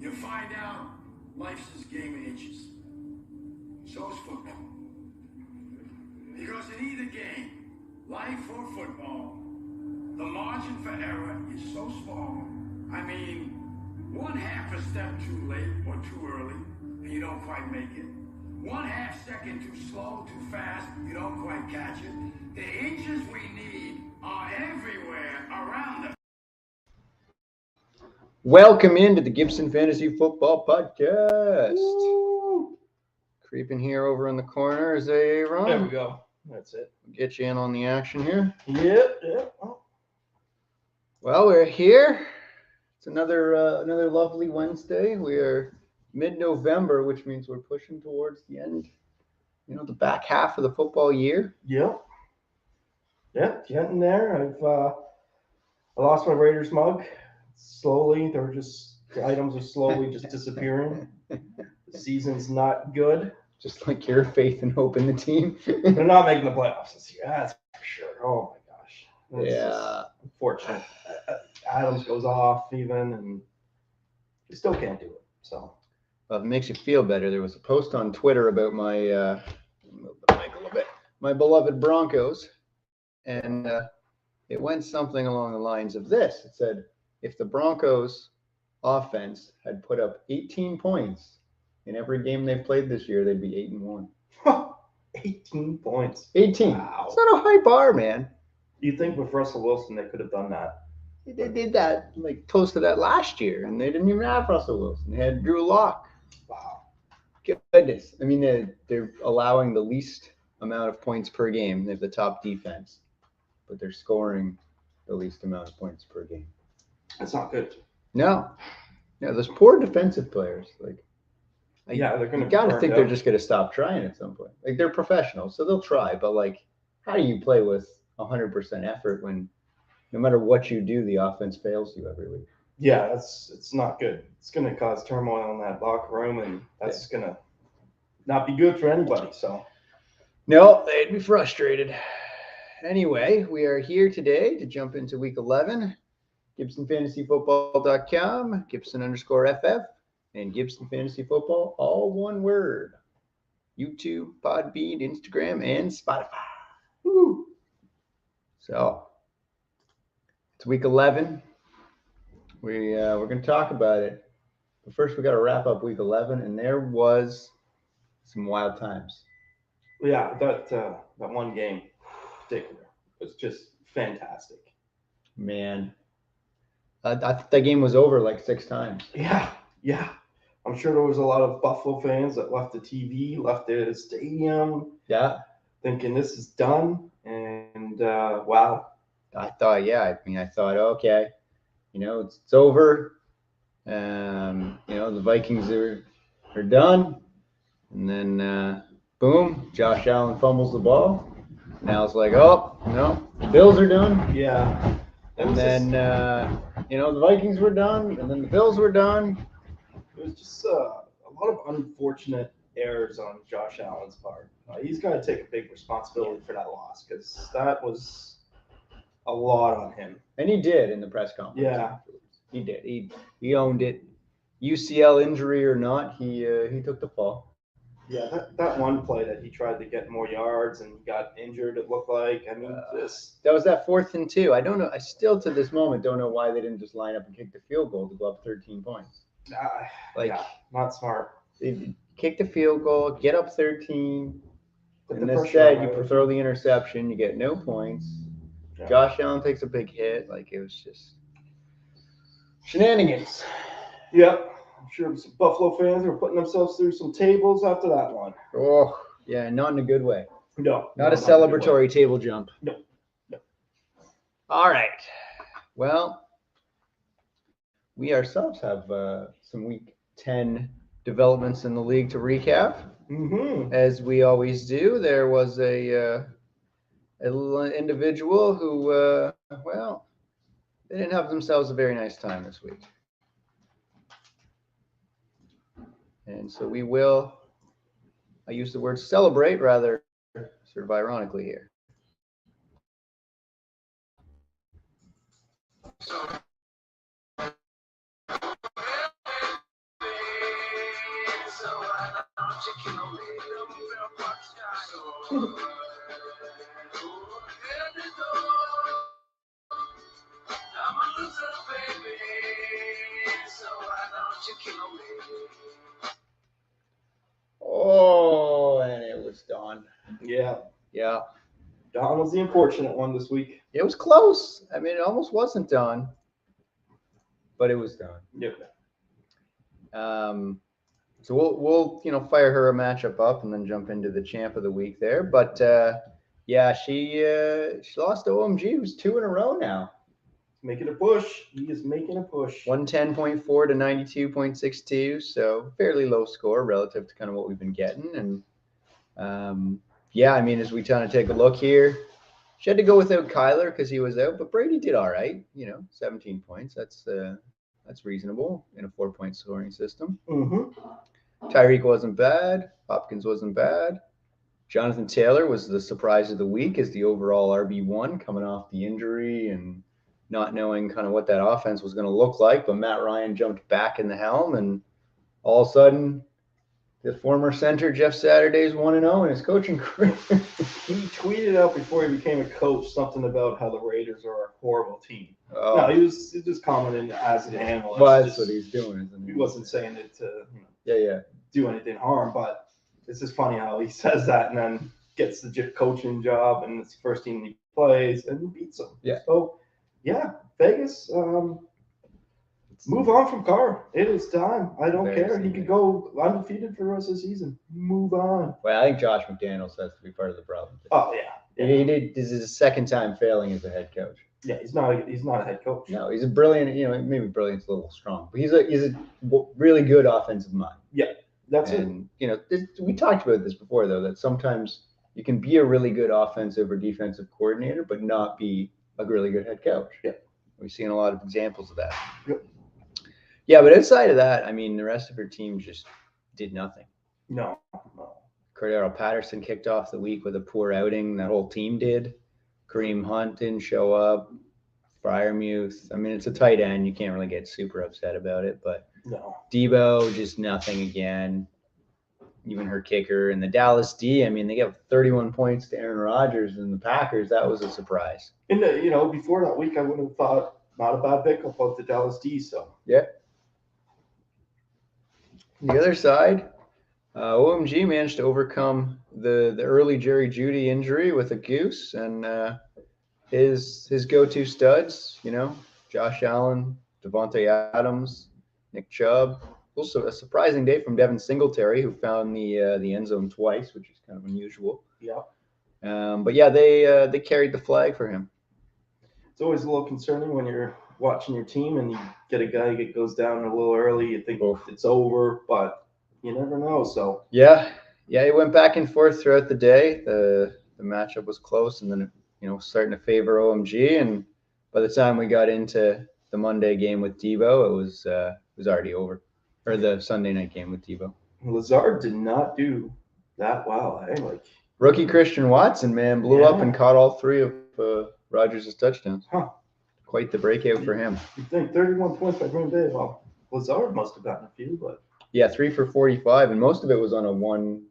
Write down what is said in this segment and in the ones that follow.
you find out life's this game of inches. So is football. Because in either game, life or football, the margin for error is so small. I mean, one half a step too late or too early, and you don't quite make it. 1/2 second too slow, too fast, you don't quite catch it. The inches we need are everywhere around us. Welcome into the Gibson Fantasy Football Podcast. Woo. Creeping here over in the corner is A-Aron. There we go. That's it. Get you in on the action here. Yep. Oh. Well, we're here. It's another lovely Wednesday. We are mid-November, which means we're pushing towards the end, the back half of the football year. Yep, getting there. I lost my Raiders mug. Slowly, the items are slowly just disappearing. The season's not good. Just like your faith and hope in the team. They're not making the playoffs this year. That's for sure. Oh my gosh. Yeah. Unfortunate. Adams goes off even, and they still can't do it. So. Well, if it makes you feel better, there was a post on Twitter about my my beloved Broncos, and it went something along the lines of this. It said, if the Broncos offense had put up 18 points in every game they've played this year, they'd be 8-1. 18 points. 18. Wow. It's not a high bar, man. You think with Russell Wilson they could have done that? They did that, like, close to that last year, and they didn't even have Russell Wilson. They had Drew Lock. Wow. Goodness. I mean, they're allowing the least amount of points per game. They have the top defense, but they're scoring the least amount of points per game. That's not good. No, those poor defensive players. Like, yeah, they're going to. You got to think they're just going to stop trying at some point. Like, they're professionals, so they'll try. But like, how do you play with 100% effort when no matter what you do, the offense fails you every week? Yeah, it's not good. It's going to cause turmoil in that locker room, and that's going to not be good for anybody. So, no, they'd be frustrated. Anyway, we are here today to jump into Week 11. GibsonFantasyFootball.com, Gibson_FF, and Gibson Fantasy Football, all one word. YouTube, Podbean, Instagram, and Spotify. Woo! So, it's Week 11. We're going to talk about it. But first, we got to wrap up Week 11, and there was some wild times. Yeah, that one game in particular was just fantastic. Man. I thought that game was over like 6 times. Yeah. I'm sure there was a lot of Buffalo fans that left the TV, left the stadium. Yeah. Thinking this is done. And wow. I thought, okay, it's over. The Vikings are done. And then, boom, Josh Allen fumbles the ball. Now it's like, oh, no, the Bills are done. Yeah. And then, the Vikings were done, and then the Bills were done. It was just a lot of unfortunate errors on Josh Allen's part. He's got to take a big responsibility for that loss because that was a lot on him. And he did in the press conference. Yeah. He did. He owned it. UCL injury or not, he took the fall. Yeah, that one play that he tried to get more yards and got injured, it looked like. I mean, that was that 4th and 2. I don't know. I still to this moment don't know why they didn't just line up and kick the field goal to go up 13 points. Not smart. They kick the field goal, get up 13, Put and the instead you throw the interception, you get no points. Yeah. Josh Allen takes a big hit. Like, it was just shenanigans. Yep. I'm sure some Buffalo fans were putting themselves through some tables after that one. Oh, yeah, not in a good way. No. Not a celebratory table jump. No. All right. Well, we ourselves have some Week 10 developments in the league to recap. Mm-hmm. As we always do, there was a little individual who, they didn't have themselves a very nice time this week. And so we will, I use the word celebrate rather sort of ironically here. Oh, and it was Don. Yeah. Yeah. Don was the unfortunate one this week. It was close. I mean, it almost wasn't Don, but it was Don. Yep. So we'll fire her a matchup up and then jump into the champ of the week there. But yeah, she lost to OMG, who's 2 in a row now. Making a push. He is making a push. 110.4 to 92.62, so fairly low score relative to kind of what we've been getting. And yeah, I mean, as we kind of take a look here, she had to go without Kyler because he was out, but Brady did all right. 17 points. That's reasonable in a 4-point scoring system. Mm-hmm. Tyreek wasn't bad. Hopkins wasn't bad. Jonathan Taylor was the surprise of the week as the overall RB1 coming off the injury and not knowing kind of what that offense was going to look like. But Matt Ryan jumped back in the helm, and all of a sudden, the former center Jeff Saturday's 1-0 in his coaching career. He tweeted out before he became a coach something about how the Raiders are a horrible team. Oh. No, he was just commenting as an analyst. Well, that's what he's doing, isn't he? He wasn't saying it to yeah. do anything harm, but it's just funny how he says that and then gets the coaching job and it's the first team he plays and he beats them. Yeah. So, yeah, Vegas, move on from Carr. It is time. I don't care. He could go undefeated for the rest of the season. Move on. Well, I think Josh McDaniels has to be part of the problem. Oh, yeah. This is his second time failing as a head coach. Yeah, he's not a head coach. No, he's a brilliant, maybe brilliant's a little strong, but he's a really good offensive mind. Yeah, that's it. We talked about this before, though, that sometimes you can be a really good offensive or defensive coordinator, but not be a really good head coach. Yeah. We've seen a lot of examples of that. Yep. Yeah, but outside of that, I mean, the rest of her team just did nothing. No. Cordero Patterson kicked off the week with a poor outing. That whole team did. Kareem Hunt didn't show up. Freiermuth. I mean, it's a tight end. You can't really get super upset about it. But no. Debo, just nothing again. Even her kicker. And the Dallas D, I mean, they gave 31 points to Aaron Rodgers and the Packers. That was a surprise. And, before that week, I would have thought not a bad pick about the Dallas D. So. Yeah. On the other side, OMG managed to overcome the early Jerry Jeudy injury with a goose, and his go-to studs, Josh Allen, Devontae Adams, Nick Chubb. Also a surprising day from Devin Singletary, who found the end zone twice, which is kind of unusual. Yeah. But yeah, they carried the flag for him. It's always a little concerning when you're watching your team and you get a guy that goes down a little early. You think it's over, but you never know. So yeah, it went back and forth throughout the day. The matchup was close, and then starting to favor OMG. And by the time we got into the Monday game with Debo, it was already over, or the Sunday night game with Debo. Lazard did not do that well. Rookie Christian Watson, man, blew up and caught all 3 of Rodgers' touchdowns. Huh. Quite the breakout for him. You think 31 points by Green Bay? Well, Lazard must have gotten a few, but yeah, 3 for 45, and most of it was on a one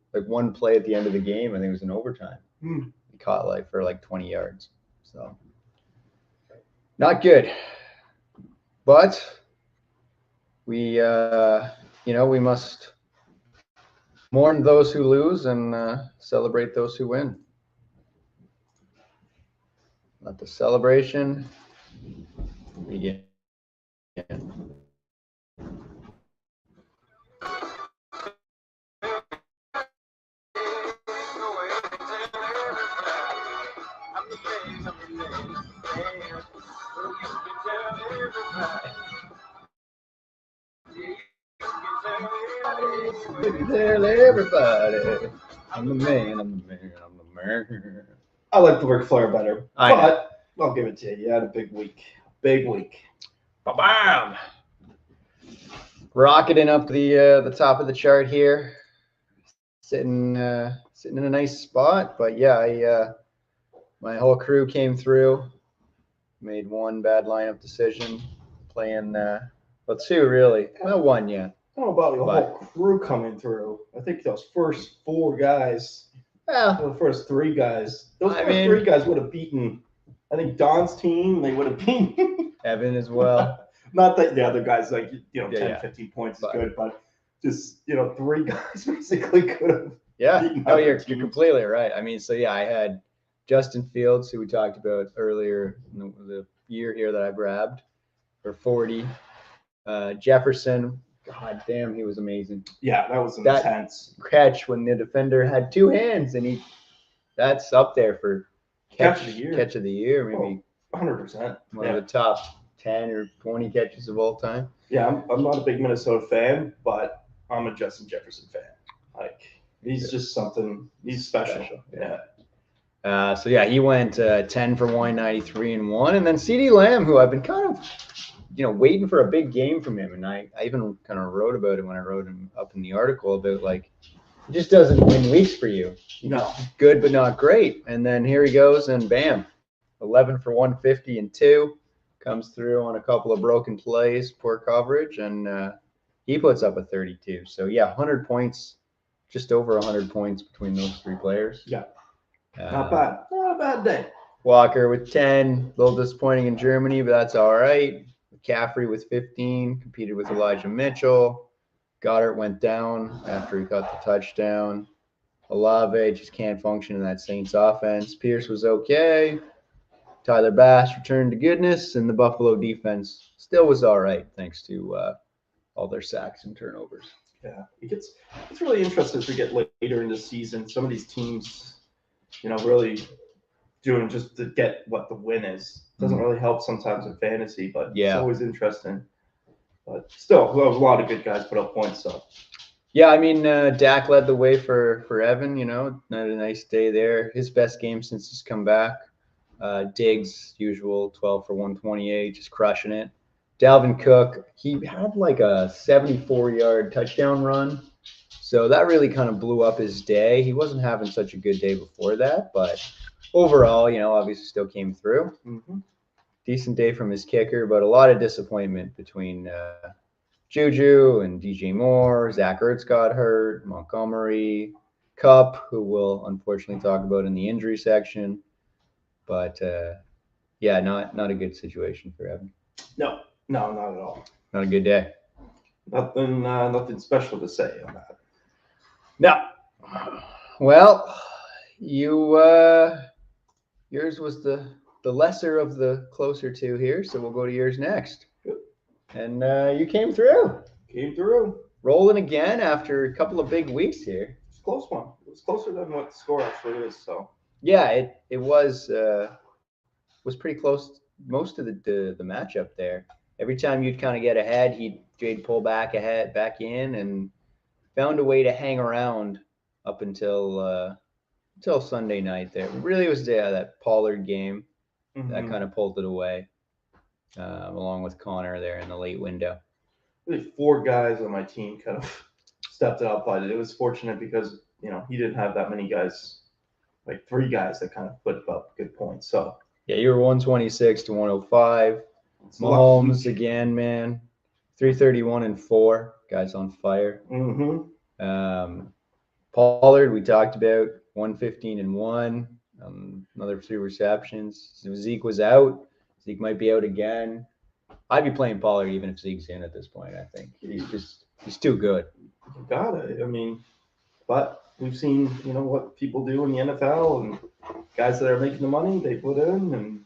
play at the end of the game. I think it was in overtime. He caught for 20 yards. So not good. But we we must mourn those who lose and celebrate those who win. Let the celebration begin. Tell everybody, I'm the man, I'm the man, I'm the man. I like the Ric Flair better, but I'll give it to you. You had a big week. Big week. Bam! Rocketing up the top of the chart here, sitting in a nice spot. But yeah, my whole crew came through. Made one bad lineup decision, playing 2 really. Well, 1, yeah. I don't know about the But- whole crew coming through. I think those first 4 guys, Well, the first 3 guys, those I first mean- 3 guys would have beaten, I think, Don's team. They would have beaten. Evan as well. Not that the other guys, like, 10, Yeah. 15 points is But- good, but just, 3 guys basically could have. Yeah, Beating no, other you're teams. completely right. I mean, so yeah, I had Justin Fields, who we talked about earlier in the year here that I grabbed for 40. Jefferson, god damn, he was amazing. Yeah, that was That- intense. Catch when the defender had 2 hands, and that's up there for Catch of the year. Catch of the year, maybe 100%. one Yeah. of the top 10 or 20 catches of all time. Yeah, I'm not a big Minnesota fan, but I'm a Justin Jefferson fan. Like, he's just something. He's special. Yeah. So yeah, he went 10 for 193 and 1, and then CeeDee Lamb, who I've been kind of, waiting for a big game from him, and I even kind of wrote about it when I wrote him up in the article about like he just doesn't win weeks for you. No. Good but not great, and then here he goes, and bam, 11 for 150 and 2, comes through on a couple of broken plays, poor coverage, and he puts up a 32. So yeah, 100 points, just over 100 points between those 3 players. Yeah. Not bad. Not a bad day. Walker with 10, a little disappointing in Germany, but that's all right. McCaffrey with 15, competed with Elijah Mitchell. Goddard went down after he got the touchdown. Olave just can't function in that Saints offense. Pierce was okay. Tyler Bass returned to goodness, and the Buffalo defense still was all right, thanks to all their sacks and turnovers. Yeah. It's really interesting as we get later in the season. Some of these teams, really doing just to get what the win is. Doesn't really help sometimes in fantasy, but Yeah. it's always interesting. But still, a lot of good guys put up points. So Yeah, I mean, Dak led the way for Evan, had a nice day there. His best game since he's come back. Diggs, usual, 12 for 128, just crushing it. Dalvin Cook, he had like a 74-yard touchdown run. So that really kind of blew up his day. He wasn't having such a good day before that, but overall, obviously still came through. mhm. Decent day from his kicker, but a lot of disappointment between Juju and DJ Moore. Zach Ertz got hurt. Montgomery, Cup, who we'll unfortunately talk about in the injury section. But yeah, not a good situation for Evan. No, not at all. Not a good day. Nothing special to say on that. No. Well, yours was the lesser of the closer two here, so we'll go to yours next. Good. And you came through, Came through. rolling again after a couple of big weeks here. It's a close one. It was closer than what the score actually is. So Yeah, it was pretty close most of the matchup there. Every time you'd kind of get ahead, Jade pull back in, and found a way to hang around up until Sunday night. There really was that Pollard game that kind of pulled it away, along with Connor there in the late window. really 4 guys on my team kind of stepped up, but it was fortunate because he didn't have that many guys, like 3 guys that kind of put up good points. So Yeah, you were 126 to 105. it's a lucky Mahomes week. again, man, 331 and 4. Guys on fire. Mhm. Pollard, we talked about 115 and 1. Another 3 receptions. So Zeke was out. Zeke might be out again. I'd be playing Pollard even if Zeke's in at this point. I think he's too good. You got it. I mean, but we've seen what people do in the NFL, and guys that are making the money they put in,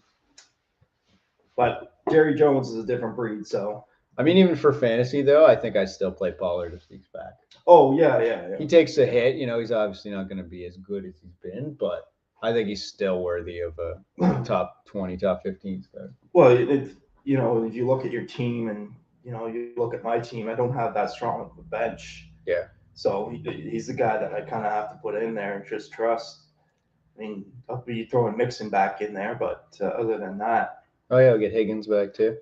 but Jerry Jones is a different breed. So I mean, even for fantasy though, I think I'd still play Pollard if Zeke's back. oh yeah. He takes a hit. He's obviously not going to be as good as he's been, but I think he's still worthy of a top 20, top 15 star. Well, if you look at your team and you look at my team, I don't have that strong of a bench. Yeah. So he's the guy that I kind of have to put in there and just trust. I mean, I'll be throwing Mixon back in there, but other than that, Oh yeah, we'll get Higgins back too.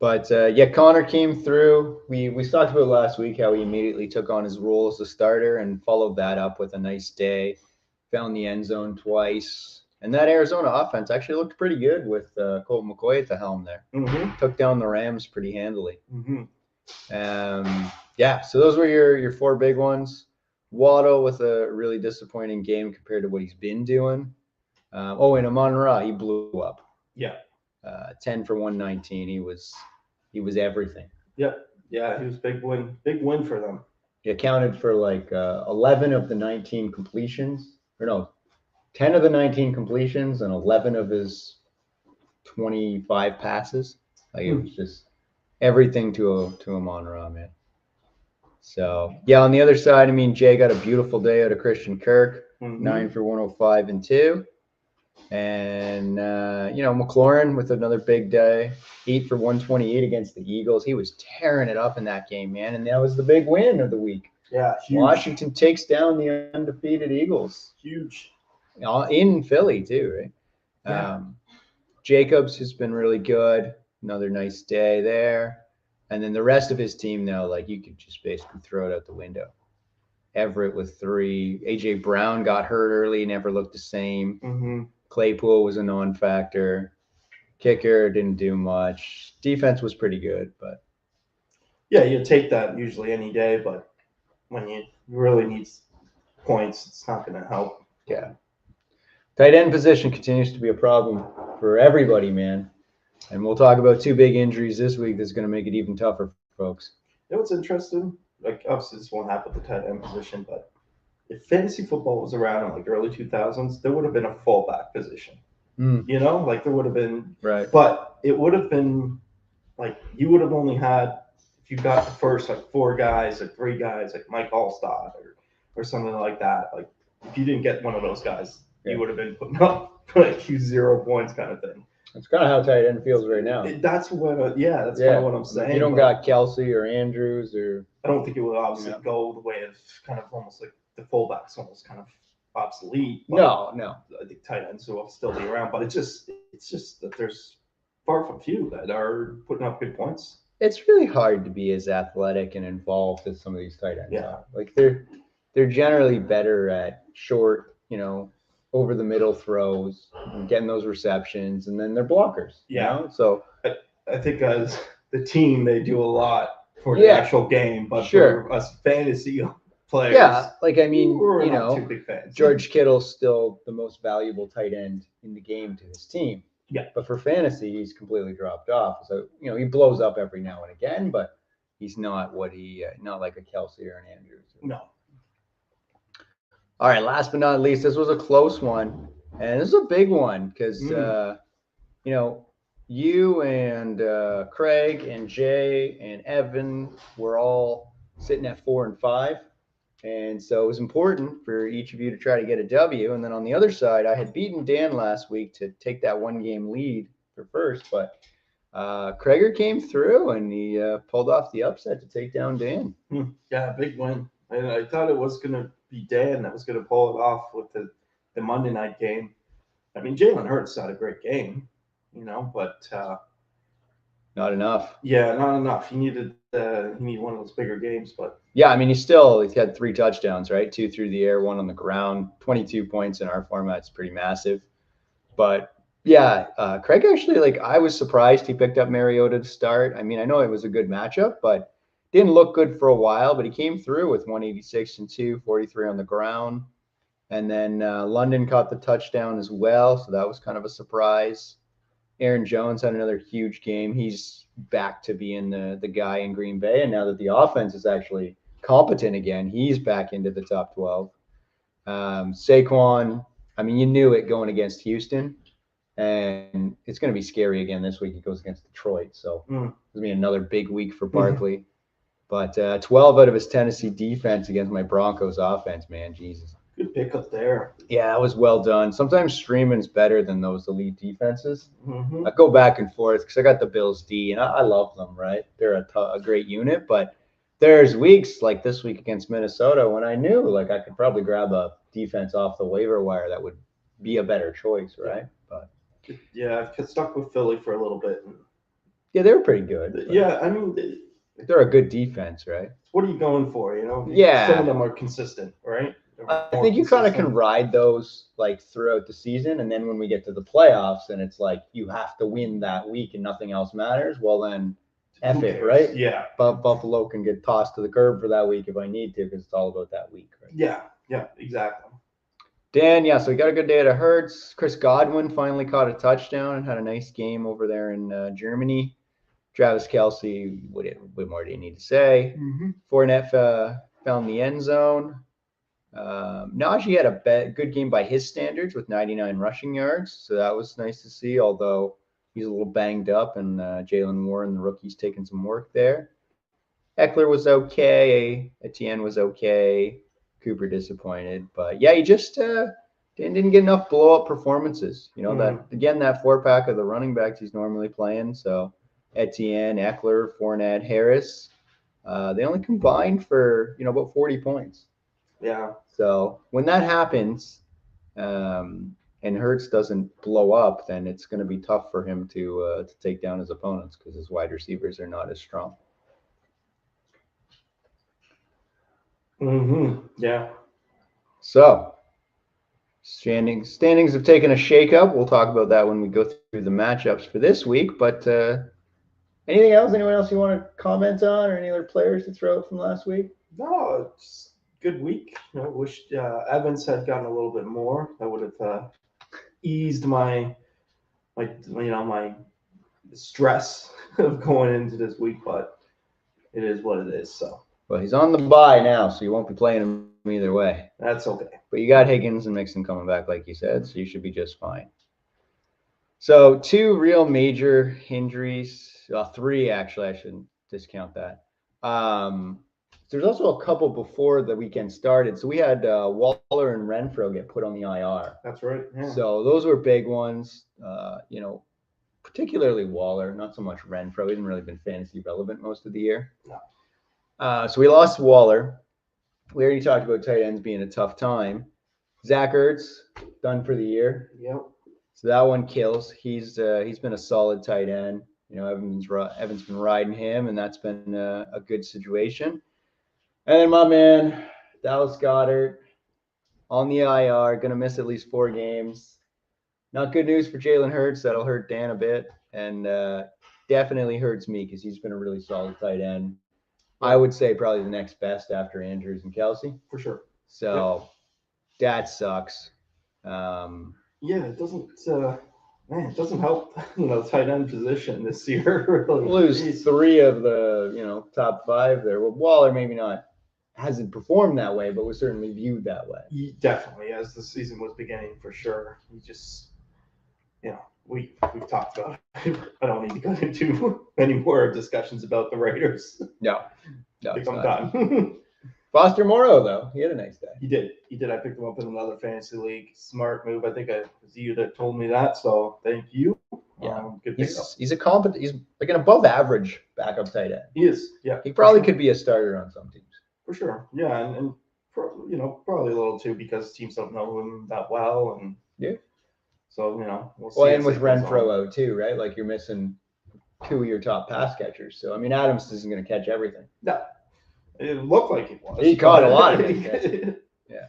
But yeah, Connor came through. We talked about last week how he immediately took on his role as a starter and followed that up with a nice day. Found the end zone twice. And that Arizona offense actually looked pretty good with Colt McCoy at the helm there. Mhm. Took down the Rams pretty handily. Mhm. Yeah, so those were your four big ones. Waddle with a really disappointing game compared to what he's been doing. And Amon-Ra, he blew up. Yeah. 10 for 119. He was everything. Yep. Yeah, he was big win for them. He accounted for like 11 of the 19 completions, or no, 10 of the 19 completions and 11 of his 25 passes. Like it was just everything to Amon-Ra, man. So yeah, on the other side, I mean, Jay got a beautiful day out of Christian Kirk, 9 for 105 and 2. And McLaurin with another big day, 8 for 128 against the Eagles. He was tearing it up in that game, man. And that was the big win of the week. Yeah, huge. Washington takes down the undefeated Eagles. Huge. In Philly too, right? Yeah. Jacobs has been really good. Another nice day there. And then the rest of his team now, like you could just basically throw it out the window. Everett with 3. A.J. Brown got hurt early, never looked the same. Mm-hmm. Claypool was a non-factor. Kicker didn't do much. Defense was pretty good, but yeah, you take that usually any day, but when you really need points, it's not going to help. Yeah. Tight end position continues to be a problem for everybody, man. And we'll talk about 2 big injuries this week that's going to make it even tougher for folks. You know what's interesting? Like, obviously, this won't happen with the tight end position, but if fantasy football was around in like early 2000s, there would have been a fallback position. You know, like there would have been, right? But it would have been like you would have only had, if you got the first like 4 guys or 3 guys like Mike Allstott or something like that. Like if you didn't get one of those guys, you would have been putting up like 0 points kind of thing. That's kind of how tight end feels right now. That's what, that's kind of what I'm saying. You don't got Kelsey or Andrews or. I don't think it would obviously go the way of kind of almost like the fullbacks almost kind of obsolete. No. I think tight ends will still be around, but it's just that there's far from few that are putting up good points. It's really hard to be as athletic and involved as some of these tight ends are. Like they're generally better at short, over the middle throws, and getting those receptions, and then they're blockers. So I think as the team they do a lot for the actual game, but for us fantasy players, like I mean, we're not too big fans. George Kittle's still the most valuable tight end in the game to his team. Yeah, but for fantasy, he's completely dropped off. So he blows up every now and again, but he's not not like a Kelsey or an Andrews. No. All right, last but not least, this was a close one, and this is a big one because you and Craig and Jay and Evan were all sitting at 4 and 5. And so it was important for each of you to try to get a W. And then on the other side, I had beaten Dan last week to take that 1-game lead for first. But Krager came through and he pulled off the upset to take down Dan. Yeah, big win. And I thought it was going to be Dan that was going to pull it off with the Monday night game. I mean, Jalen Hurts had a great game, but not enough. Yeah, not enough. He needed one of those bigger games, but yeah, I mean, he had 3 touchdowns, right? 2 through the air, 1 on the ground. 22 points in our format is pretty massive. But yeah, Craig actually, I was surprised he picked up Mariota to start. I mean, I know it was a good matchup, but didn't look good for a while. But he came through with 186 and 2, 43 on the ground. And then London caught the touchdown as well, so that was kind of a surprise. Aaron Jones had another huge game. He's back to being the guy in Green Bay, and now that the offense is actually competent again, he's back into the top 12. Saquon, I mean, you knew it going against Houston, and it's going to be scary again this week. He goes against Detroit, so it's going to be another big week for Barkley. But 12 out of his Tennessee defense against my Broncos offense, man, Jesus. Good pickup there. Yeah, that was well done. Sometimes streaming's better than those elite defenses. I go back and forth because I got the Bills D, and I love them, right? They're a great unit, but there's weeks like this week against Minnesota when I knew I could probably grab a defense off the waiver wire that would be a better choice, right? But yeah, I've stuck with Philly for a little bit. Yeah, they were pretty good. Yeah, I mean, they're a good defense, right? What are you going for? Yeah, some of them are consistent, right? I think you kind of can ride those throughout the season, and then when we get to the playoffs and it's you have to win that week and nothing else matters, well then F Who it, cares? right? Yeah. But Buffalo can get tossed to the curb for that week if I need to, because it's all about that week, right? Yeah. Yeah. Exactly. Dan, yeah, so we got a good day at Hertz. Chris Godwin finally caught a touchdown and had a nice game over there in Germany. Travis Kelce, what more do you need to say? Mm-hmm. Fournette found the end zone. Najee had a good game by his standards with 99 rushing yards, so that was nice to see, although he's a little banged up, and Jalen Warren, the rookie's taking some work there. Eckler was okay. Etienne was okay. Cooper disappointed. But, yeah, he just didn't get enough blow-up performances. You know, that four-pack of the running backs he's normally playing, so Etienne, Eckler, Fournette, Harris, they only combined for, about 40 points. Yeah. So when that happens, and Hurts doesn't blow up, then it's going to be tough for him to take down his opponents because his wide receivers are not as strong. Mm-hmm. Yeah. So standings have taken a shakeup. We'll talk about that when we go through the matchups for this week. But anything else? Anyone else you want to comment on, or any other players to throw out from last week? No, it's good week. I wish Evans had gotten a little bit more. That would have eased my stress of going into this week. But it is what it is. So. Well, he's on the bye now, so you won't be playing him either way. That's okay. But you got Higgins and Mixon coming back, like you said, so you should be just fine. So 2 real major injuries. Well, 3 actually. I shouldn't discount that. There's also a couple before the weekend started. So we had Waller and Renfro get put on the IR. That's right. Yeah. So those were big ones. Particularly Waller, not so much Renfro. He hasn't really been fantasy relevant most of the year. No. So we lost Waller. We already talked about tight ends being a tough time. Zach Ertz, done for the year. Yep. So that one kills. He's been a solid tight end. Evan's been riding him, and that's been a good situation. And then my man, Dallas Goedert, on the IR, going to miss at least 4 games. Not good news for Jalen Hurts. That'll hurt Dan a bit, and definitely hurts me because he's been a really solid tight end. I would say probably the next best after Andrews and Kelce. For sure. So that sucks. It doesn't. It doesn't help. Tight end position this year. Really. Lose 3 of the top 5 there. Well, Waller maybe hasn't performed that way, but was certainly viewed that way. Definitely, as the season was beginning, for sure. He just, we've talked about it. I don't need to go into any more discussions about the Raiders. No, I think I'm done. Foster Moreau, though, he had a nice day. He did. I picked him up in another fantasy league. Smart move. I think it was you that told me that. So thank you. Yeah, good pickup. He's a competent. He's like an above average backup tight end. He is. Yeah. He probably could be a starter on some teams. For sure. Yeah, and probably a little too because teams don't know him that well, and so we'll see. Well, and with Renfro out too, right? Like you're missing 2 of your top pass catchers. So I mean, Adams isn't going to catch everything. No, it looked like he was. He caught a lot of it. Yeah.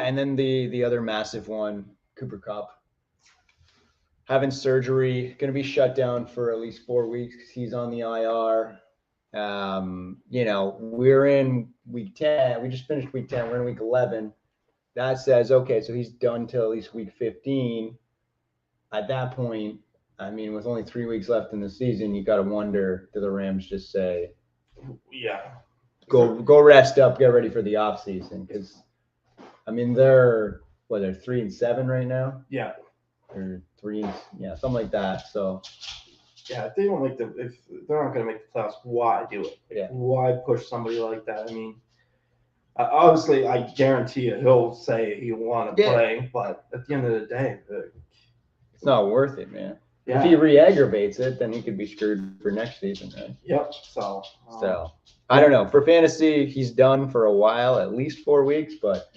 And then the other massive one, Cooper Kupp, having surgery, going to be shut down for at least 4 weeks. He's on the IR. We're in week 10. We just finished week 10. We're in week 11. That says, okay, so he's done till at least week 15. At that point, I mean, with only 3 weeks left in the season, you got to wonder, do the Rams just say, go rest up, get ready for the offseason? Because, I mean, they're 3-7 right now? Yeah. Or 3, something like that. So, yeah, if they don't if they're not going to make the playoffs, why do it? Why push somebody like that? I mean, obviously, I guarantee you he'll say he'll want to play, but at the end of the day, it's not worth it, man. Yeah. If he re-aggravates it, then he could be screwed for next season, right? Yep. So I don't know. For fantasy, he's done for a while, at least 4 weeks. But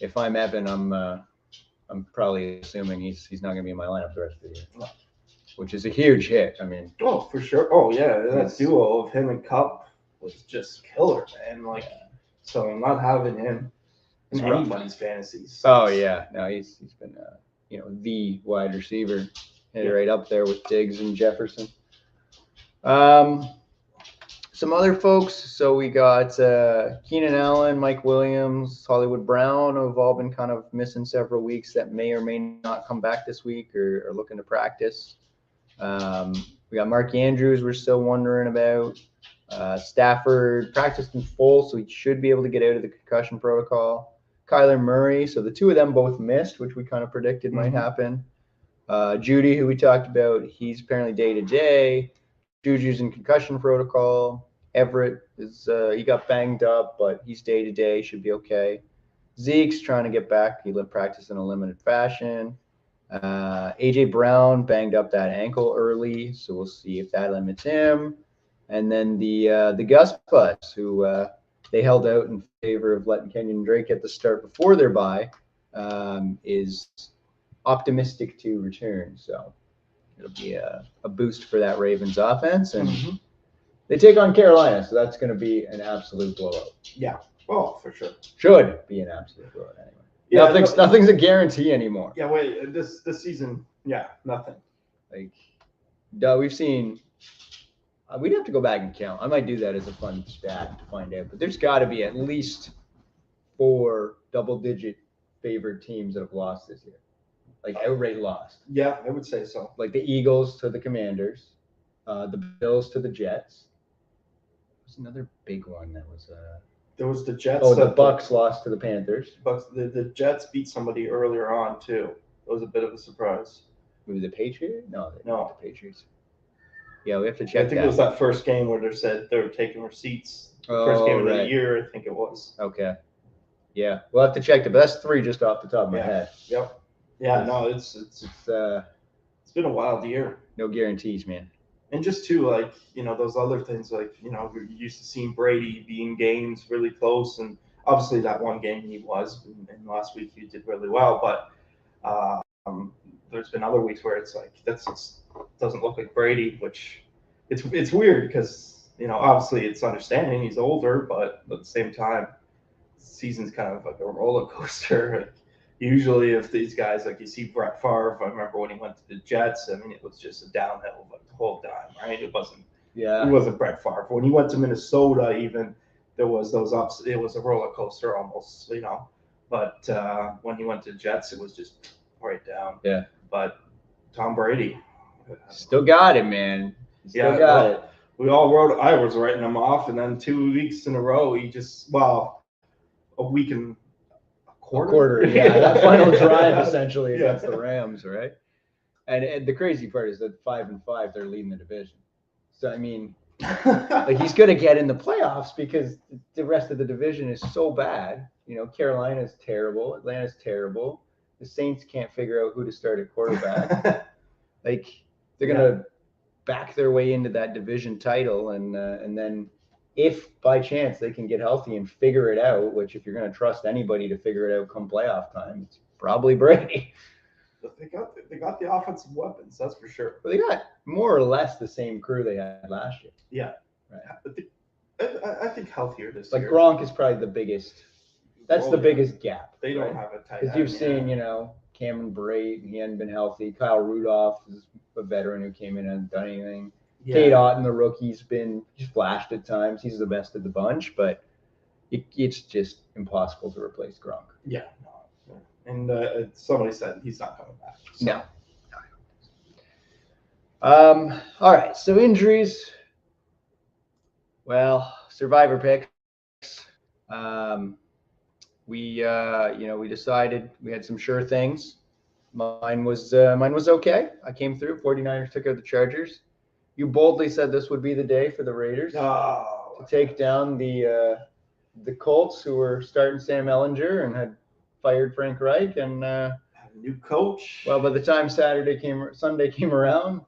if I'm Evan, I'm probably assuming he's not going to be in my lineup the rest of the year. No. Which is a huge hit. I mean, for sure. Oh yeah, that duo of him and Kupp was just killer, man. So not having him in anybody's fantasies. Oh yeah, no, he's been the wide receiver. right up there with Diggs and Jefferson. Some other folks. So we got Keenan Allen, Mike Williams, Hollywood Brown have all been kind of missing several weeks that may or may not come back this week or are looking to practice. We got Mark Andrews we're still wondering about. Stafford practiced in full, so he should be able to get out of the concussion protocol. Kyler Murray, so the two of them both missed, which we kind of predicted might happen. Judy, who we talked about, he's apparently day-to-day. Juju's in concussion protocol. Everett is he got banged up, but he's day-to-day, should be okay. Zeke's trying to get back. He practiced in a limited fashion. AJ Brown banged up that ankle early, so we'll see if that limits him. And then the Gus Bus, who they held out in favor of letting Kenyon Drake get the start before their bye, is optimistic to return. So it'll be a boost for that Ravens offense. And they take on Carolina, so that's going to be an absolute blowout. Yeah. Oh, for sure. Should be an absolute blowout anyway. Yeah, nothing's a guarantee anymore. Yeah, wait, this season, nothing. Like, we've seen. We'd have to go back and count. I might do that as a fun stat to find out. But there's got to be at least 4 double-digit favored teams that have lost this year, like outright lost. Yeah, I would say so. Like the Eagles to the Commanders, the Bills to the Jets. There's another big one that was. There was the Jets. Oh, the Bucks lost to the Panthers. Bucks. The Jets beat somebody earlier on too. It was a bit of a surprise. Maybe the Patriots? No, not the Patriots. Yeah, we have to check. I think it was that first game where they said they were taking receipts. First game of the year, I think it was. Okay. Yeah, we'll have to check it, but that's 3 just off the top of my head. Yep. Yeah, no, it's been a wild year. No guarantees, man. And just too, like, those other things, like, we're used to seeing Brady being games really close, and obviously that one game he was, and last week he did really well, but there's been other weeks where it's like doesn't look like Brady, which it's weird because obviously it's understanding he's older, but at the same time, the season's kind of like a roller coaster. Like, usually, if these guys, like you see Brett Favre, I remember when he went to the Jets, I mean, it was just a downhill like the whole time, right? It wasn't Brett Favre. When he went to Minnesota, even there was those ups. It was a roller coaster almost, But when he went to the Jets, it was just right down. Yeah. But Tom Brady. Still got it, man. Still got it. We all I was writing him off, and then 2 weeks in a row, he just, a week and a quarter. Yeah, that final drive essentially against the Rams, right? And the crazy part is that 5-5, they're leading the division. So, I mean, like, he's going to get in the playoffs because the rest of the division is so bad. Carolina's terrible. Atlanta's terrible. The Saints can't figure out who to start at quarterback. Like, they're going to back their way into that division title. And then if by chance they can get healthy and figure it out, which if you're going to trust anybody to figure it out come playoff time, it's probably Brady. But they got the offensive weapons, that's for sure. But they got more or less the same crew they had last year. Yeah. Right. I think healthier this year. Like Gronk is probably the biggest. That's the biggest gap. They don't have a tight end. Because you've seen, Cameron Brate, he hadn't been healthy. Kyle Rudolph is a veteran who came in and hasn't done anything. Yeah. Cade Otton, the rookie's he's flashed at times. He's the best of the bunch, but it's just impossible to replace Gronk. Yeah. And somebody said he's not coming back. So. No. All right. So injuries. Well, survivor picks. We decided we had some sure things. Mine was okay. I came through. 49ers took out the Chargers. You boldly said this would be the day for the Raiders to take down the Colts, who were starting Sam Ehlinger and had fired Frank Reich and a new coach. Well, by the time Sunday came around,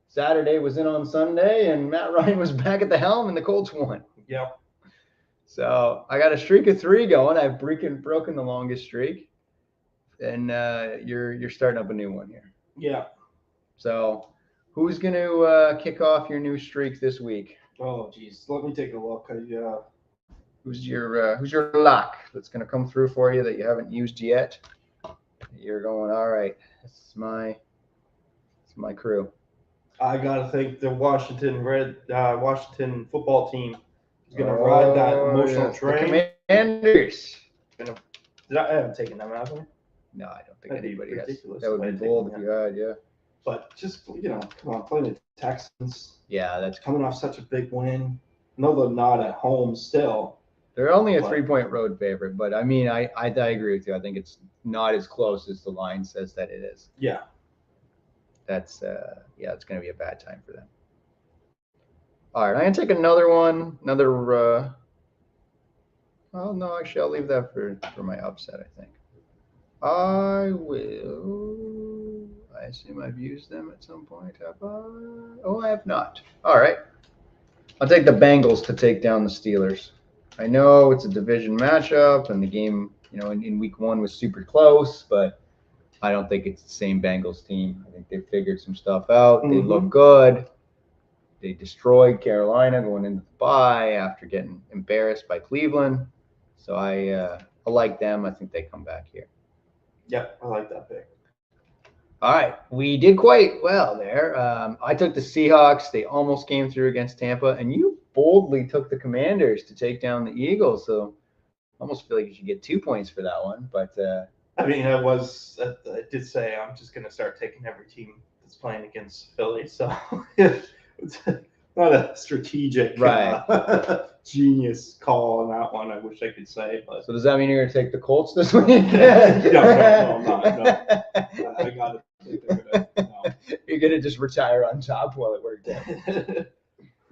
Saturday was in on Sunday, and Matt Ryan was back at the helm, and the Colts won. Yep. So I got a streak of 3 going. I've broken the longest streak, and you're starting up a new one here. Yeah. So who's going to kick off your new streak this week? Oh, geez, let me take a look. Who's your lock that's going to come through for you that you haven't used yet? You're going, all right, it's my It's my crew. I gotta think the Washington football team is gonna ride that emotional yes, train. The Commanders. I haven't taken them, have I? No, I don't think That'd be anybody has. ridiculous That would if I be had bold if taken you had, yeah. But just come on, playing the Texans, Yeah, that's coming off such a big win. No, they're not at home still. They're only a But- 3-point road favorite, but I mean, I agree with you. I think it's not as close as the line says that it is. Yeah. That's it's going to be a bad time for them. All right, I'm going to take another one. Oh no, actually, I'll leave that for my upset. I think I will. I assume I've used them at some point. Have I? Oh, I have not. All right, I'll take the Bengals to take down the Steelers. I know it's a division matchup, and the game, in week 1 was super close, but I don't think it's the same Bengals team. I think they figured some stuff out. They look good. They destroyed Carolina going into the bye after getting embarrassed by Cleveland. So I like them. I think they come back here. Yep, I like that pick. All right, we did quite well there. I took the Seahawks. They almost came through against Tampa, and you boldly took the Commanders to take down the Eagles. So I almost feel like you should get 2 points for that one. But I mean, I did say I'm just going to start taking every team that's playing against Philly. So it's not a strategic, genius call on that one. I wish I could say, but so does that mean you're going to take the Colts this week? no, I'm not. No. I got it. No. You're going to just retire on top while it worked out.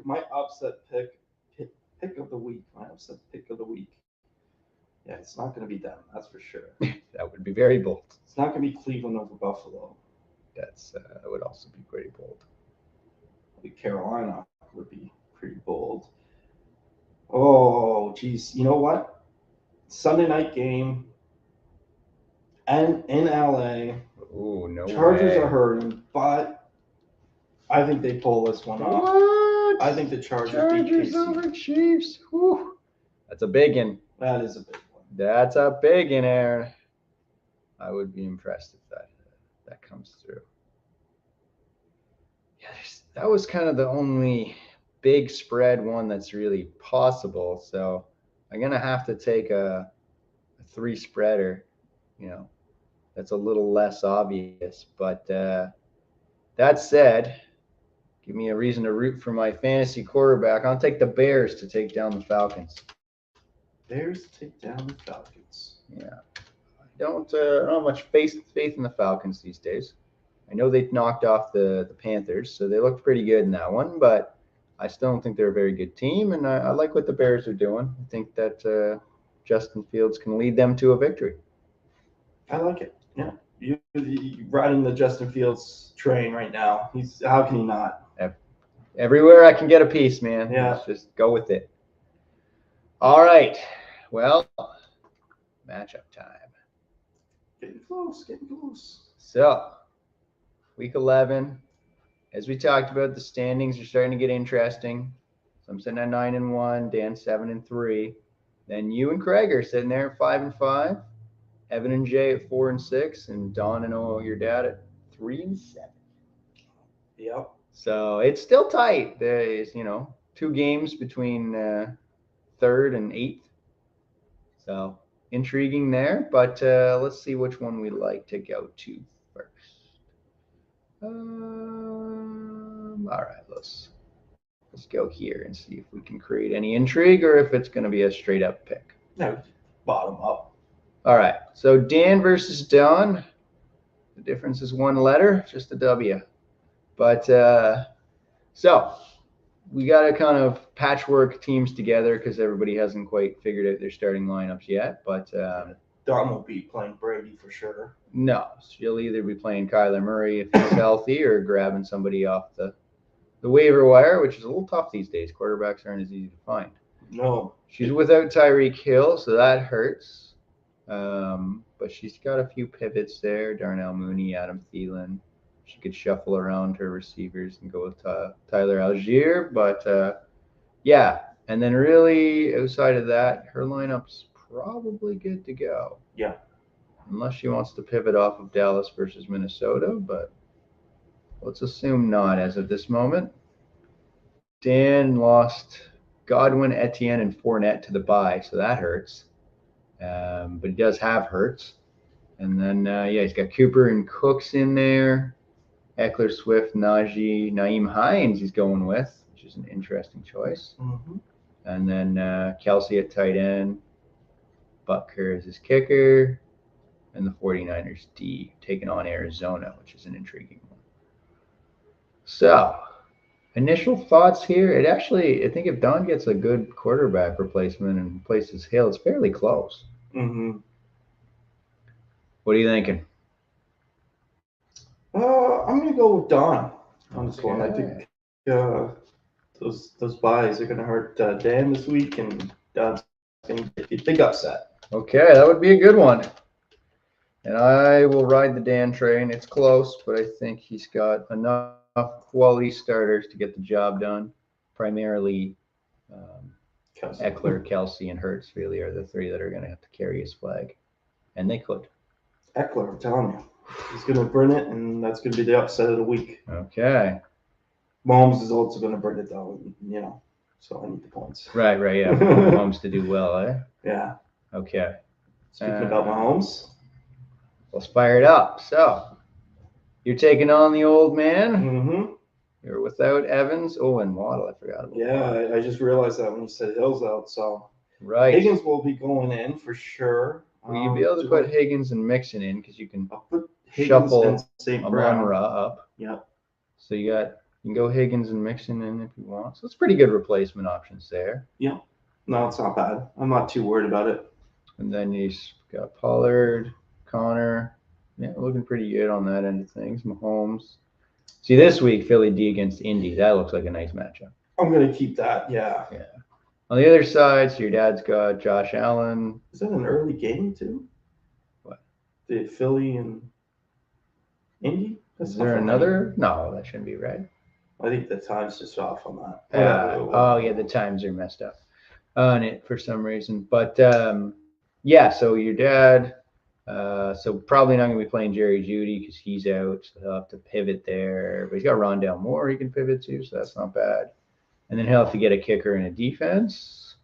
My upset pick of the week. Yeah, it's not going to be them. That's for sure. That would be very bold. It's not going to be Cleveland over Buffalo. That would also be pretty bold. Carolina would be pretty bold. Oh, geez. You know what? Sunday night game and in LA. Oh, no Chargers way. are hurting, but I think they pull this one off. What? I think the Chargers beat KC. over Chiefs. Whew. That's a big one. That is a big one. That's a big one, Aaron. I would be impressed if that comes through. Yeah, that was kind of the only big spread one that's really possible. So I'm going to have to take a 3 spreader, that's a little less obvious. But that said, give me a reason to root for my fantasy quarterback. I'll take the Bears to take down the Falcons. Bears take down the Falcons. Yeah. I don't have much faith in the Falcons these days. I know they knocked off the Panthers, so they looked pretty good in that one, but I still don't think they're a very good team, and I like what the Bears are doing. I think that Justin Fields can lead them to a victory. I like it. Yeah. You're riding the Justin Fields train right now. How can he not? Everywhere I can get a piece, man. Yeah. Let's just go with it. All right. Well, matchup time. Getting close. So, week 11, as we talked about, the standings are starting to get interesting. So I'm sitting at 9-1, Dan 7-3. Then you and Craig are sitting there at 5-5. Evan and Jay at 4-6, and Don and your dad at 3-7. Yep. So it's still tight. There's 2 games between 3rd and 8th. So intriguing there, but let's see which one we like to go to first. All right, let's go here and see if we can create any intrigue or if it's going to be a straight up pick. No, bottom up. All right, so Dan versus Don. The difference is 1 letter, just a W. But so we got to kind of patchwork teams together because everybody hasn't quite figured out their starting lineups yet. But Don will be playing Brady for sure. No, she'll either be playing Kyler Murray if he's healthy or grabbing somebody off the waiver wire, which is a little tough these days. Quarterbacks aren't as easy to find. No. She's without Tyreek Hill, so that hurts. But she's got a few pivots there. Darnell Mooney, Adam Thielen. She could shuffle around her receivers and go with Tyler Algier. But, yeah. And then really outside of that, her lineup's probably good to go. Yeah. Unless she wants to pivot off of Dallas versus Minnesota. But let's assume not as of this moment. Dan lost Godwin, Etienne, and Fournette to the bye, so that hurts. But he does have Hurts. And then, he's got Cooper and Cooks in there. Eckler, Swift, Najee, Naeem Hines he's going with, which is an interesting choice. Mm-hmm. And then Kelsey at tight end. Butker is his kicker. And the 49ers D taking on Arizona, which is an intriguing one. So, initial thoughts here. I think if Don gets a good quarterback replacement and replaces Hill, it's fairly close. Mm-hmm. What are you thinking? I'm gonna go with Don on this one. I Okay. think those buys are gonna hurt Dan this week, and Don's gonna get a big upset. Okay, that would be a good one. And I will ride the Dan train. It's close, but I think he's got enough quality starters to get the job done. Primarily, Eckler, Kelsey, and Hurts really are the three that are going to have to carry his flag. And they could. Eckler, I'm telling you, he's gonna burn it, and that's gonna be the upset of the week. Okay. Mahomes is also gonna burn it though, so I need the points. Right, yeah. Mahomes to do well, eh? Yeah. Okay. Speaking about Mahomes, let's fire it up. So, you're taking on the old man. Mm-hmm. You're without Evans. Oh, and Waddle. I forgot about Waddle. I just realized that when you said Hill's out. So, right. Higgins will be going in for sure. Will you be able to put Higgins and Mixon in because you can Higgins shuffle and St. Brown up? Yep. So you can go Higgins and Mixon in if you want. So it's pretty good replacement options there. Yeah. No, it's not bad. I'm not too worried about it. And then you got Pollard, Connor. Yeah, looking pretty good on that end of things. Mahomes. See, this week, Philly D against Indy. That looks like a nice matchup. I'm going to keep that, yeah. On the other side, so your dad's got Josh Allen. Is that an early game, too? What? The Philly and Indy? Is there another? No, that shouldn't be right. I think the time's just off on that. The times are messed up on it for some reason. But, so your dad... so probably not going to be playing Jerry Jeudy because he's out. So he'll have to pivot there. But he's got Rondale Moore he can pivot to, so that's not bad. And then he'll have to get a kicker and a defense.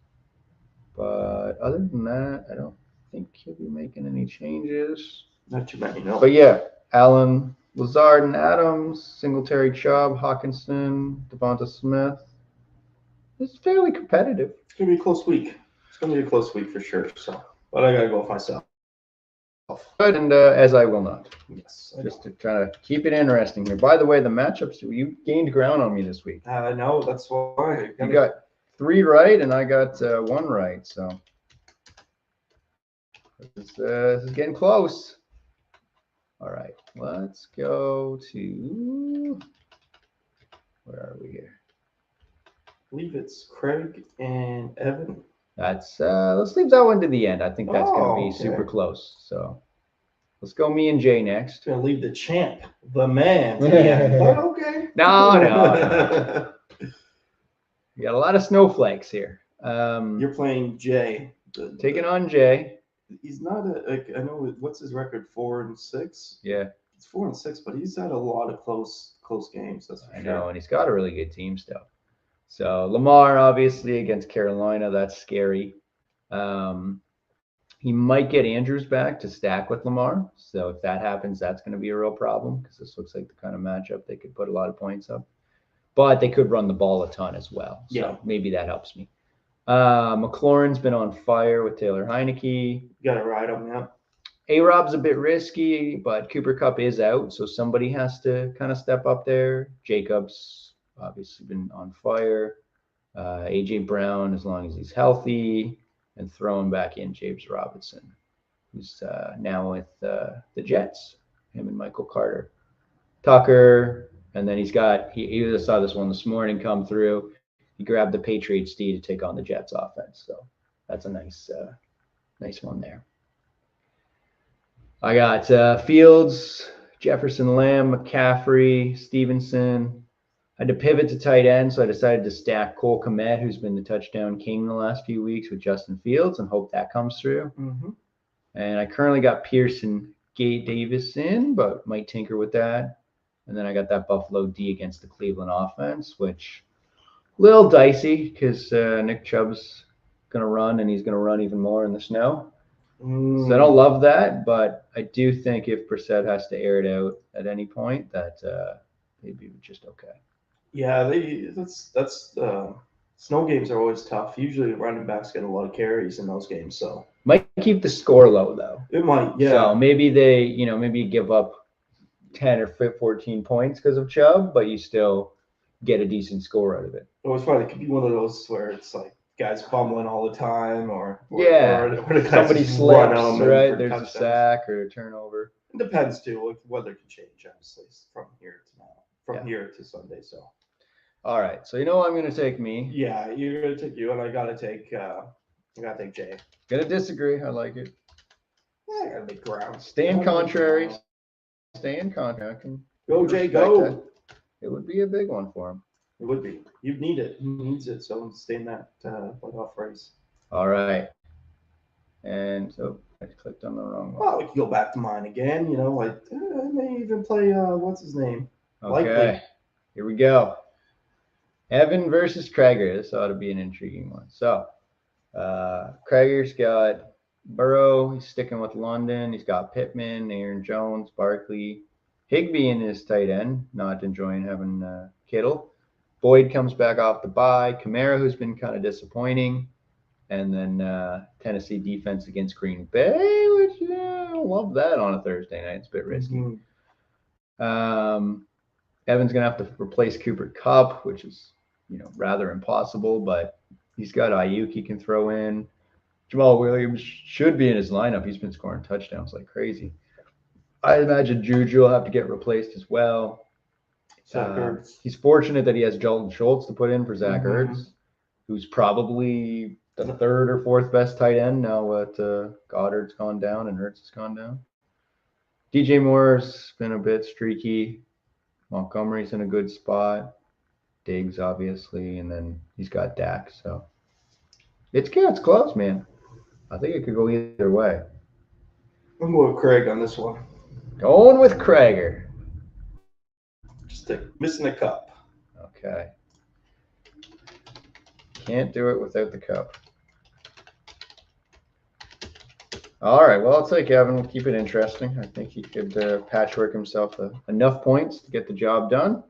But other than that, I don't think he'll be making any changes. Not too many, no. But yeah, Allen, Lazard, and Adams, Singletary, Chubb, Hawkinson, Devonta Smith. It's fairly competitive. It's going to be a close week. It's going to be a close week for sure. So, but I got to go with myself. Good, and as I will not. Yes. Just to try to keep it interesting here. By the way, the matchups, you gained ground on me this week. No, that's why. You got 3 right, and I got 1 right. So this is getting close. All right, let's go to, where are we here? I believe it's Craig and Evan. That's let's leave that one to the end. I think that's going to be super close. So let's go me and Jay next. Gonna leave the champ, the man, to the end. But okay. No. You got a lot of snowflakes here. You're playing Jay. Taking on Jay. He's not I know what's his record, 4-6. Yeah. It's 4-6, but he's had a lot of close games. That's for sure. I know, and he's got a really good team still. So Lamar, obviously, against Carolina, that's scary. He might get Andrews back to stack with Lamar. So if that happens, that's going to be a real problem because this looks like the kind of matchup they could put a lot of points up. But they could run the ball a ton as well. So maybe that helps me. McLaurin's been on fire with Taylor Heineke. You got to ride him, yeah. A-Rob's a bit risky, but Cooper Kupp is out, so somebody has to kind of step up there. Jacobs obviously been on fire. A.J. Brown, as long as he's healthy, and throwing back in James Robinson, who's now with the Jets, him and Michael Carter. Tucker, and then he just saw this one this morning come through. He grabbed the Patriots D to take on the Jets offense, so that's a nice one there. I got Fields, Jefferson, Lamb, McCaffrey, Stevenson. I had to pivot to tight end, so I decided to stack Cole Kmet, who's been the touchdown king the last few weeks, with Justin Fields, and hope that comes through. Mm-hmm. And I currently got Pearson, Gabe Davis in, but might tinker with that. And then I got that Buffalo D against the Cleveland offense, which a little dicey because Nick Chubb's going to run, and he's going to run even more in the snow. So I don't love that, but I do think if Brissett has to air it out at any point, that they'd be just okay. Yeah, that's snow games are always tough. Usually running backs get a lot of carries in those games, so might keep the score low though. It might, yeah. So maybe they, maybe give up 10 or 14 points because of Chubb, but you still get a decent score out of it. It was probably could be one of those where it's like guys fumbling all the time, or the somebody slips, right? There's touchdowns. A sack or a turnover. It depends too. Like weather can change, obviously, from here to Sunday. So. All right, so I'm going to take me. Yeah, you're going to take you, and I got to take Jay. Gonna disagree. I like it. Yeah, I got to make ground. Staying contrary. Staying contrary. Go, Jay, go. That. It would be a big one for him. It would be. You'd need it. He needs it, so stay in that playoff race. All right. And so I clicked on the wrong one. Well, we can go back to mine again. I may even play, what's his name? Okay. Likely. Here we go. Evan versus Krager. This ought to be an intriguing one. So, Krager's got Burrow. He's sticking with London. He's got Pittman, Aaron Jones, Barkley, Higbee in his tight end. Not enjoying having Kittle. Boyd comes back off the bye. Kamara, who's been kind of disappointing. And then Tennessee defense against Green Bay, which I don't love that on a Thursday night. It's a bit risky. Mm-hmm. Evan's going to have to replace Cooper Kupp, which is rather impossible, but he's got Ayuk he can throw in. Jamal Williams should be in his lineup. He's been scoring touchdowns like crazy. I imagine Juju will have to get replaced as well. He's fortunate that he has Dalton Schultz to put in for Zach Ertz, who's probably the third or fourth best tight end now that Goddard's gone down and Ertz has gone down. DJ Moore's been a bit streaky. Montgomery's in a good spot. Diggs, obviously, and then he's got Dak. So it's close, man. I think it could go either way. I'm going with Craig on this one. Going with Krager. Just missing a cup. Okay. Can't do it without the cup. All right. Well, I'll take Evan. We'll keep it interesting. I think he could patchwork himself enough points to get the job done.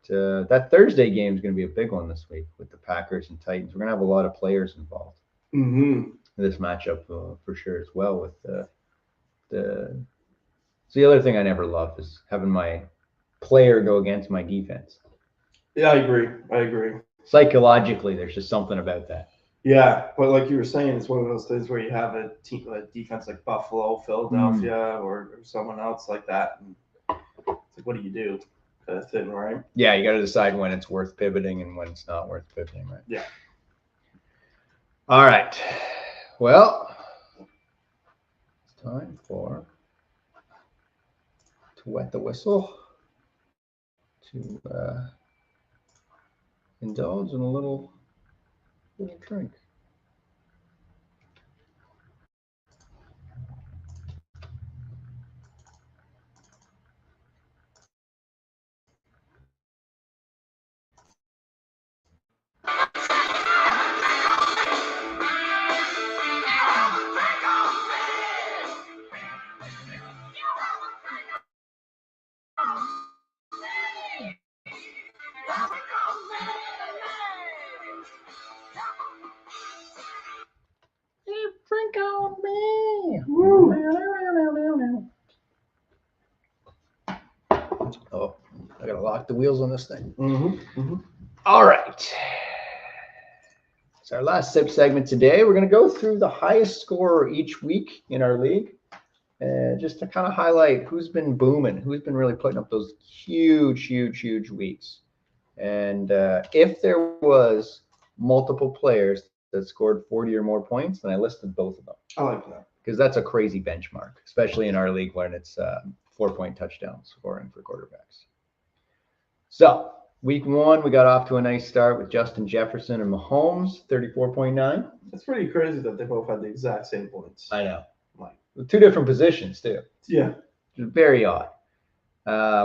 That Thursday game is going to be a big one this week with the Packers and Titans. We're going to have a lot of players involved in this matchup for sure as well. With the other thing I never loved is having my player go against my defense. Yeah, I agree. Psychologically, there's just something about that. Yeah, but like you were saying, it's one of those things where you have a defense like Buffalo, Philadelphia, or someone else like that. And it's like, what do you do? Kind of thing, right? Yeah, you got to decide when it's worth pivoting and when it's not worth pivoting, right? Yeah. All right. Well, it's time to wet the whistle, to indulge in a little drink. Drink on me. Oh, I gotta lock the wheels on this thing. All right. It's our last sip segment today. We're gonna go through the highest scorer each week in our league, just to kind of highlight who's been booming, who's been really putting up those huge weeks. And if there was multiple players that scored 40 or more points, then I listed both of them. I like that. Because that's a crazy benchmark, especially in our league when it's 4-point touchdown scoring for quarterbacks. So week 1, we got off to a nice start with Justin Jefferson and Mahomes, 34.9. It's pretty crazy that they both had the exact same points. I know. With 2 different positions, too. Yeah. Very odd.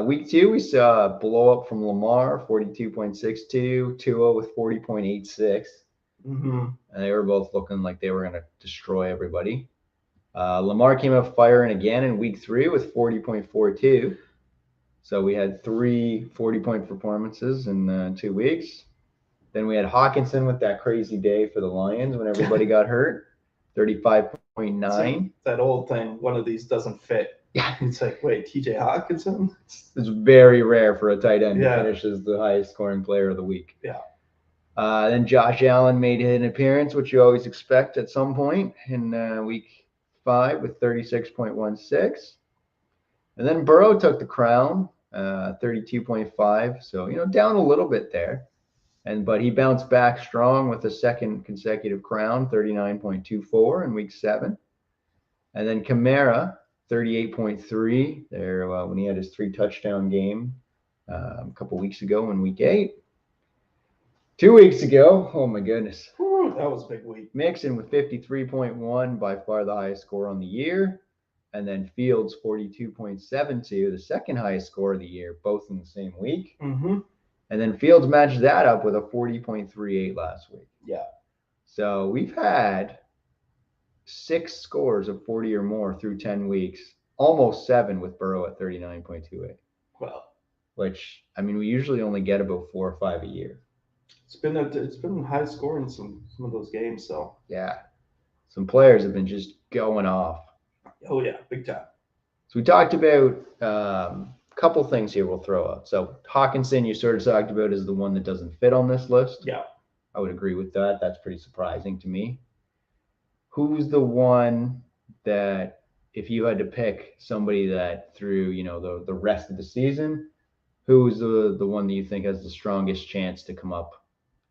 Week 2, we saw a blow up from Lamar, 42.62, Tua with 40.86. Mm-hmm. And they were both looking like they were going to destroy everybody. Lamar came out firing again in week 3 with 40.42. So we had 3 40-point performances in 2 weeks. Then we had Hawkinson with that crazy day for the Lions when everybody got hurt, 35.9. That old thing, one of these doesn't fit. Yeah. It's like, wait, TJ Hawkinson? It's very rare for a tight end to Yeah. finish as the highest scoring player of the week. Yeah. Then Josh Allen made an appearance, which you always expect at some point in week 5 with 36.16. And then Burrow took the crown, 32.5. So, down a little bit there. But he bounced back strong with a second consecutive crown, 39.24 in week 7. And then Kamara, 38.3 there when he had his 3 touchdown game a couple weeks ago in week 8. 2 weeks ago, oh my goodness. Whew, that was a big week. Mixon with 53.1, by far the highest score on the year. And then Fields, 42.72, the second highest score of the year, both in the same week. Mm-hmm. And then Fields matched that up with a 40.38 last week. Yeah. So we've had 6 scores of 40 or more through 10 weeks, almost 7 with Burrow at 39.28. Well, which, I mean, we usually only get about 4 or 5 a year. it's been high scoring in some of those games, so. Yeah. Some players have been just going off. Oh yeah, big time. So we talked about a couple things here we'll throw out. So Hawkinson, you sort of talked about as the one that doesn't fit on this list. Yeah. I would agree with that. That's pretty surprising to me. Who's the one that, if you had to pick somebody that through, the rest of the season, who's the one that you think has the strongest chance to come up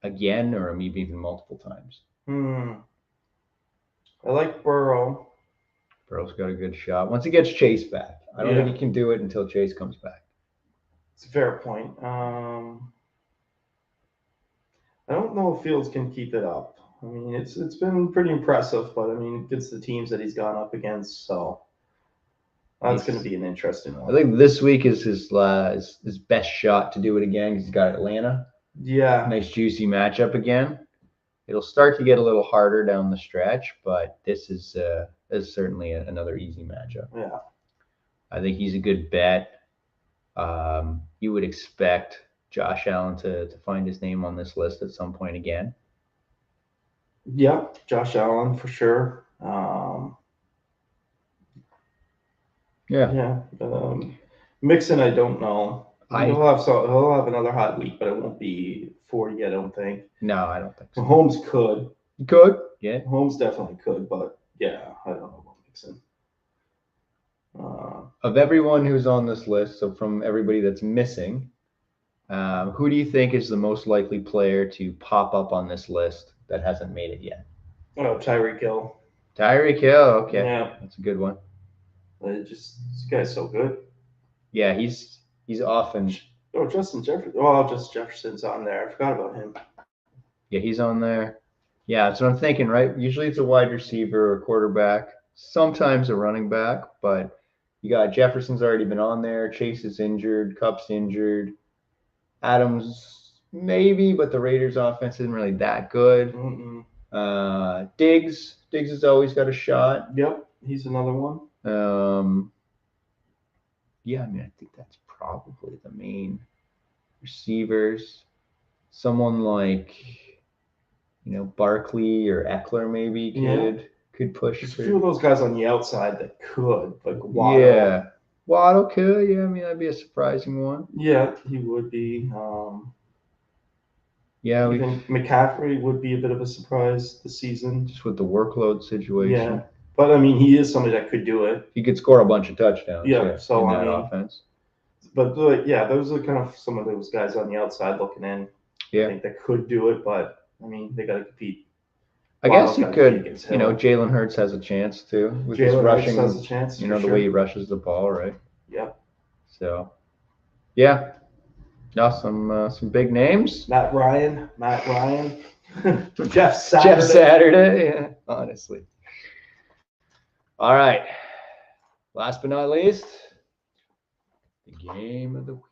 again or maybe even multiple times? I like Burrow. Burrow's got a good shot. Once he gets Chase back. I don't think he can do it until Chase comes back. It's a fair point. I don't know if Fields can keep it up. I mean, it's been pretty impressive, but I mean, against the teams that he's gone up against, so that's going to be an interesting one. I think this week is his best shot to do it again because he's got Atlanta. Yeah. Nice juicy matchup again. It'll start to get a little harder down the stretch, but this is certainly another easy matchup. Yeah. I think he's a good bet. You would expect Josh Allen to find his name on this list at some point again. Yeah, Josh Allen for sure. Yeah. Mixon, I don't know. He'll have another hot week, but it won't be 40, I don't think. No, I don't think so. Mahomes could. He could, yeah. Mahomes definitely could, but yeah, I don't know about Mixon. Of everyone who's on this list, so from everybody that's missing, who do you think is the most likely player to pop up on this list that hasn't made it yet? Oh, Tyreek Hill. Tyreek Hill, okay. Yeah. That's a good one. This guy's so good. Yeah, he's often. Oh, Justin Jefferson. Oh, just Jefferson's on there. I forgot about him. Yeah, he's on there. Yeah, that's what I'm thinking, right? Usually it's a wide receiver or quarterback, sometimes a running back, but you got Jefferson's already been on there. Chase is injured. Kupp's injured. Adams maybe, but the Raiders' offense isn't really that good. Diggs has always got a shot. Yep, he's another one. Yeah, I mean, I think that's probably the main receivers. Someone like, Barkley or Eckler maybe could push. There's a few of those guys on the outside that could, like Waddle. Yeah, Waddle could. Yeah, I mean, that'd be a surprising one. Yeah, he would be. Yeah, even McCaffrey would be a bit of a surprise this season. Just with the workload situation. Yeah, but I mean, he is somebody that could do it. He could score a bunch of touchdowns. Yeah, so in that offense. But those are kind of some of those guys on the outside looking in. Yeah, I think that could do it, but I mean, they got to compete. I guess you could. Jalen Hurts has a chance too with his rushing. Hurts has a chance. The way he rushes the ball, right? Yeah. So, yeah. No, some big names. Matt Ryan. Jeff Saturday. Jeff Saturday, yeah, honestly. All right. Last but not least, The game of the week.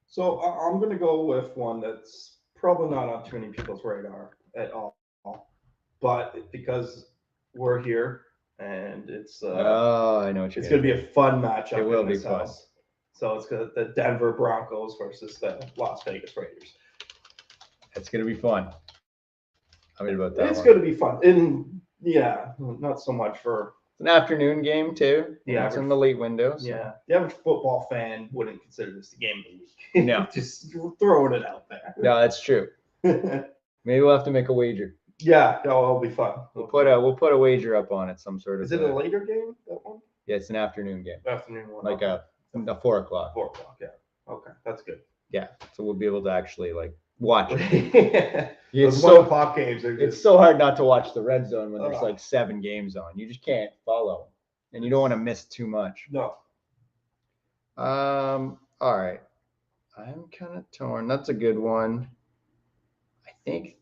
So I'm going to go with one that's probably not on too many people's radar at all, but because we're here and it's I know what you're it's going to be a fun matchup. It will in be this fun. house. So it's the Denver Broncos versus the Las Vegas Raiders. It's going to be fun. I'm excited about that It's one. going to be fun, and yeah, not so much for It's an afternoon game too. Yeah, It's in the late window. So. yeah. The average football fan wouldn't consider this the game of the week. No. Just throwing it out there. No, that's true. Maybe we'll have to make a wager. Yeah, no, it'll be fun. We'll put a wager up on it, some sort of. Is it a later game? That one? Yeah, it's an afternoon game. Afternoon one. Like okay. a 4 o'clock. 4 o'clock. Yeah. Okay, that's good. Yeah, so we'll be able to actually like watch it. Yeah. It's Those so 1 o'clock games are it's just. so hard not to watch the red zone when there's Ugh. like 7 games on. You just can't follow, and you don't want to miss too much. No. All right. I'm kind of torn. That's a good one. I think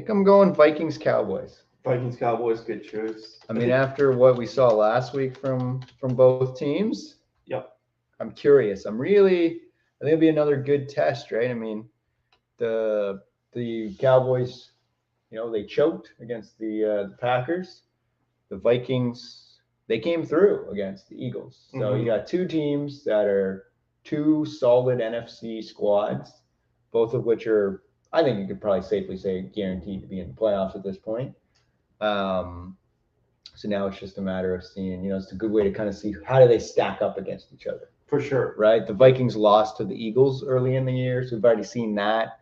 I'm going Vikings Cowboys. Vikings Cowboys, good choice. I mean, after what we saw last week from both teams, Yep. I'm curious. I think it'll be another good test, right? I mean, the Cowboys, they choked against the Packers. The Vikings, they came through against the Eagles. So you got 2 teams that are 2 solid NFC squads, both of which are, I think you could probably safely say, guaranteed to be in the playoffs at this point. So now it's just a matter of seeing, it's a good way to kind of see how do they stack up against each other. For sure. Right? The Vikings lost to the Eagles early in the year, so we've already seen that.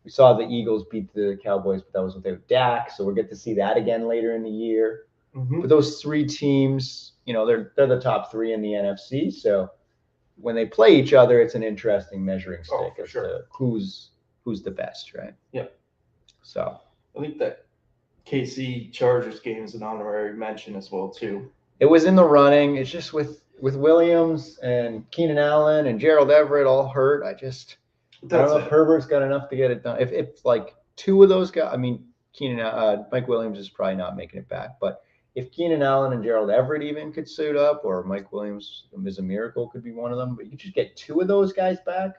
We saw the Eagles beat the Cowboys, but that was without Dak, so we'll get to see that again later in the year. Mm-hmm. But those 3 teams, they're the top 3 in the NFC, so when they play each other, it's an interesting measuring stick for as sure. to who's the best, right? Yeah. So I think that KC Chargers game is an honorary mention as well too. it was in the running. It's just with Williams and Keenan Allen and Gerald Everett all hurt. I don't know if Herbert's got enough to get it done. If like 2 of those guys, I mean, Mike Williams is probably not making it back, but if Keenan Allen and Gerald Everett even could suit up, or Mike Williams is a miracle, could be one of them, but you just get 2 of those guys back,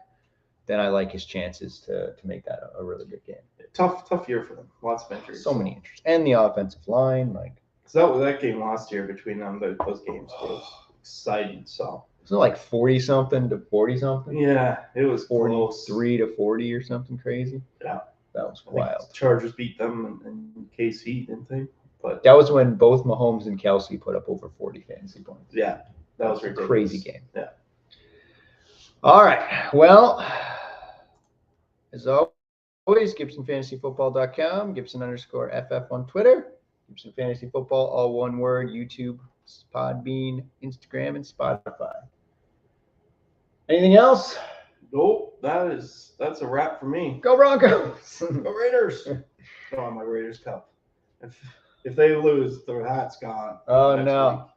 then I like his chances to make that a really good game. Tough year for them. Lots of injuries. So many injuries. And the offensive line, So that game last year between them, those games was exciting. So wasn't it like 40-something to 40-something? yeah, it was 43 to 40 or something crazy. Yeah. That was wild. Chargers beat them and KC, didn't they? But that was when both Mahomes and Kelsey put up over 40 fantasy points. Yeah, that was ridiculous. A crazy game. Yeah. All right. Well, as always, GibsonFantasyFootball.com, Gibson_FF on Twitter, Gibson Fantasy Football, all one word, YouTube, Podbean, Instagram, and Spotify. Anything else? Nope. That's a wrap for me. Go Broncos! Go Raiders! Go on my Raiders cup. If they lose, the hat's gone. Oh no.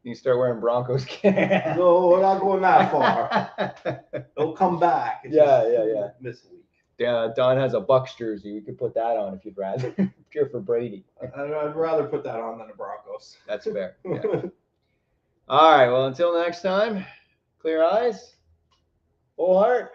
You start wearing Broncos gear. No, we're not going that far. They'll come back. It's Yeah. Miss a week. Yeah, Don has a Bucks jersey. We could put that on if you'd rather. Cheer for Brady. I'd rather put that on than the Broncos. That's fair. Yeah. All right. Well, until next time, clear eyes, full heart.